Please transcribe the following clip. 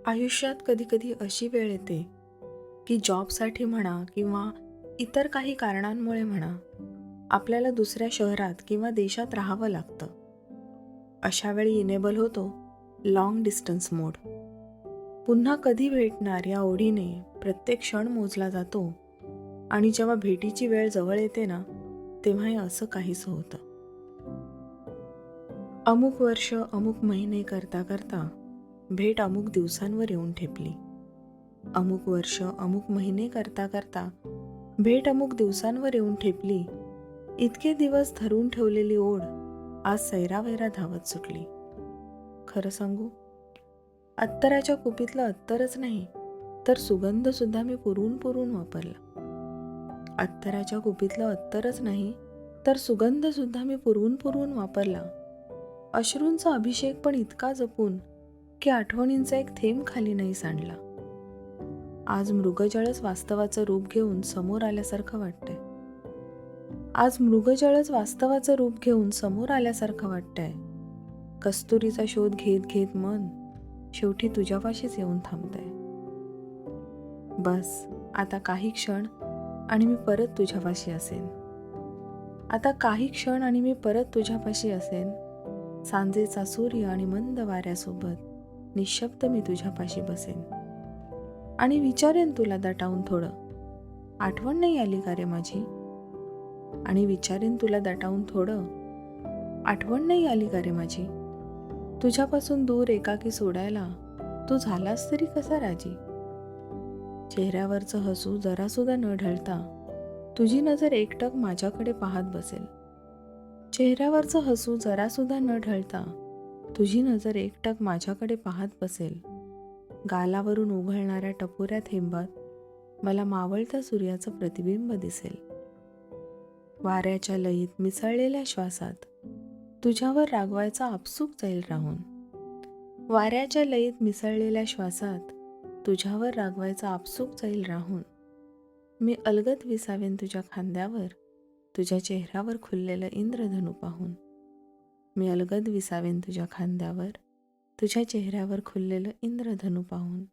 आयुष्यात कधीकधी अशी वेळ येते की जॉबसाठी म्हणा किंवा इतर काही कारणांमुळे म्हणा आपल्याला दुसऱ्या शहरात किंवा देशात राहावं लागतं. अशा वेळी इनेबल होतो लॉंग डिस्टन्स मोड. पुन्हा कधी भेटणार या ओढीने प्रत्येक क्षण मोजला जातो आणि जेव्हा भेटीची वेळ जवळ येते ना, तेव्हा हे असं काहीसं होतं. अमुक वर्ष अमुक महिने करता करता भेट अमुक दिवसांवर येऊन ठेपली. अमुक वर्ष अमुक महिने करता करता भेट अमुक दिवसांवर येऊन ठेपली. इतके दिवस धरून ठेवलेली ओढ आज सैरावैरा धावत सुटली. खरं सांगू, अत्तराच्या कुपीतलं अत्तरच नाही तर सुगंध सुद्धा मी पुरून पुरून वापरला. अत्तराच्या कुपीतलं अत्तरच नाही तर सुगंध सुद्धा मी पुरून पुरून वापरला. अश्रूंचा अभिषेक पण इतका जपून की आठवणींचा एक थेंब खाली नाही सांडला. आज मृगजळच वास्तवाचं रूप घेऊन समोर आल्यासारखं वाटतंय. आज मृगजळच वास्तवाचं रूप घेऊन समोर आल्यासारखं वाटतंय. कस्तुरीचा शोध घेत घेत मन शेवटी तुझ्यापाशीच येऊन थांबतंय. बस आता काही क्षण आणि मी परत तुझ्यापाशी असेन. आता काही क्षण आणि मी परत तुझ्यापाशी असेन. सांजेचा सूर्य आणि मंद वाऱ्यासोबत निशब्द मी तुझ्यापाशी बसेन आणि विचारेन तुला दटावून थोडं, आठवण नाही आली का रे माझी? आणि विचारेन तुला दटावून थोडं, आठवण नाही आली का रे माझी? तुझ्यापासून दूर एकाकी सोडायला तू झालास तरी कसा राजी? चेहऱ्यावरचं हसू जरासुद्धा न ढळता तुझी नजर एकटक माझ्याकडे पाहत बसेल. चेहऱ्यावरचं हसू जरासुद्धा न ढळता तुझी नजर एकटक माझ्याकडे पाहत बसेल. गालावरून उघळणाऱ्या टपोऱ्या थेंबात मला मावळत्या सूर्याचं प्रतिबिंब दिसेल. वाऱ्याच्या लयीत मिसळलेल्या श्वासात तुझ्यावर रागवायचा आपसूक जाईल राहून. वाऱ्याच्या लयीत मिसळलेल्या श्वासात तुझ्यावर रागवायचा आपसूक जाईल राहून. मी अलगद विसावेन तुझ्या खांद्यावर, तुझ्या चेहऱ्यावर खुललेलं इंद्रधनू पाहून. मी अलगद विसावेन तुझ्या खांद्यावर, तुझ्या चेहऱ्यावर खुललेलं इंद्रधनू पाहून.